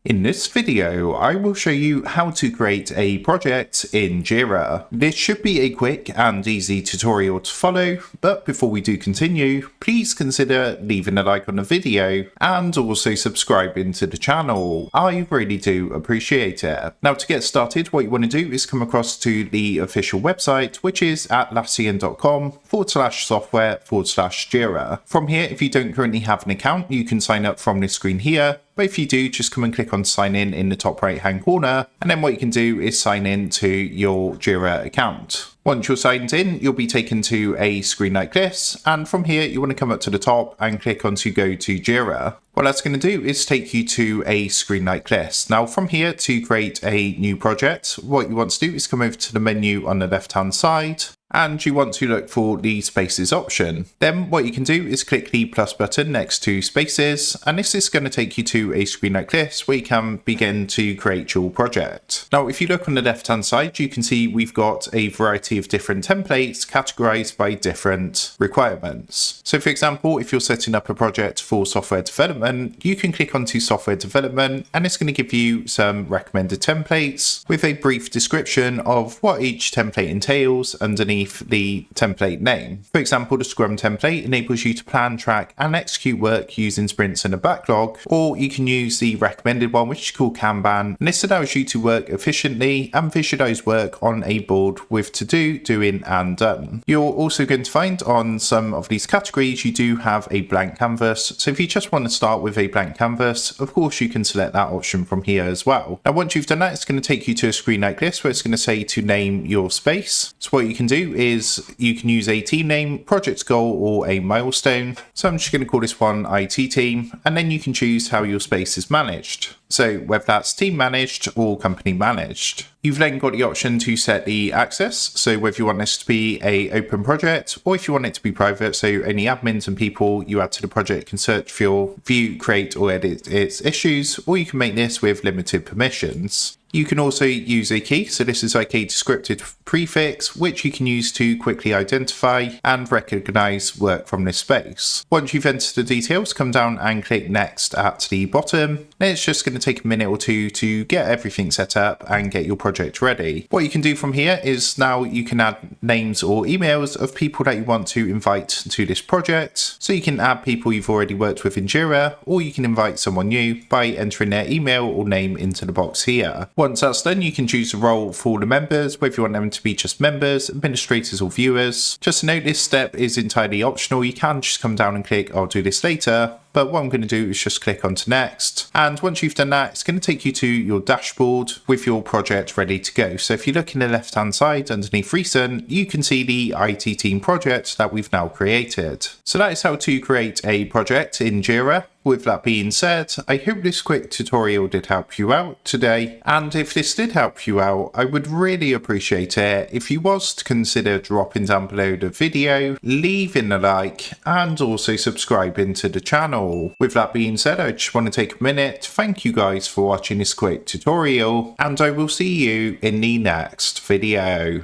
In this video, I will show you how to create a project in Jira. This should be a quick and easy tutorial to follow, but before we do continue, please consider leaving a like on the video and also subscribing to the channel. I really do appreciate it. Now to get started, what you want to do is come across to the official website, which is at atlassian.com/software/Jira. From here, if you don't currently have an account, you can sign up from this screen here. But if you do, just come and click on sign in the top right hand corner, and then what you can do is sign in to your Jira account. Once you're signed in, you'll be taken to a screen like this, and from here you want to come up to the top and click on to go to Jira. What that's going to do is take you to a screen like this. Now from here, to create a new project, what you want to do is come over to the menu on the left hand side, and you want to look for the spaces option. Then what you can do is click the plus button next to spaces, and this is going to take you to a screen like this where you can begin to create your project. Now if you look on the left hand side, you can see we've got a variety of different templates categorized by different requirements. So for example, if you're setting up a project for software development, you can click onto software development, and it's going to give you some recommended templates with a brief description of what each template entails underneath the template name. For example, the Scrum template enables you to plan, track and execute work using sprints and a backlog, or you can use the recommended one, which is called Kanban, and this allows you to work efficiently and visualize work on a board with to do, doing and done. You're also going to find on some of these categories you do have a blank canvas, so if you just want to start with a blank canvas, of course you can select that option from here as well. Now once you've done that, it's going to take you to a screen like this where it's going to say to name your space. So what you can do is you can use a team name, project goal or a milestone. So I'm just going to call this one IT team, and then you can choose how your space is managed. So whether that's team managed or company managed. You've then got the option to set the access, so whether you want this to be a open project or if you want it to be private, so only admins and people you add to the project can search for, view, create or edit its issues, or you can make this with limited permissions. You can also use a key, so this is like a descriptive prefix which you can use to quickly identify and recognize work from this space. Once you've entered the details, come down and click next at the bottom. Then it's just going to take a minute or two to get everything set up and get your project ready. What you can do from here is now you can add names or emails of people that you want to invite to this project. So you can add people you've already worked with in Jira, or you can invite someone new by entering their email or name into the box here. Once that's done, you can choose a role for the members, whether you want them to be just members, administrators or viewers. Just to note, this step is entirely optional. You can just come down and click I'll do this later, but what I'm going to do is just click on to next. And once you've done that, it's going to take you to your dashboard with your project ready to go. So if you look in the left hand side underneath recent, you can see the IT team project that we've now created. So that is how to create a project in Jira. With that being said, I hope this quick tutorial did help you out today, and if this did help you out, I would really appreciate it if you was to consider dropping down below the video, leaving a like and also subscribing to the channel. With that being said, I just want to take a minute to thank you guys for watching this quick tutorial, and I will see you in the next video.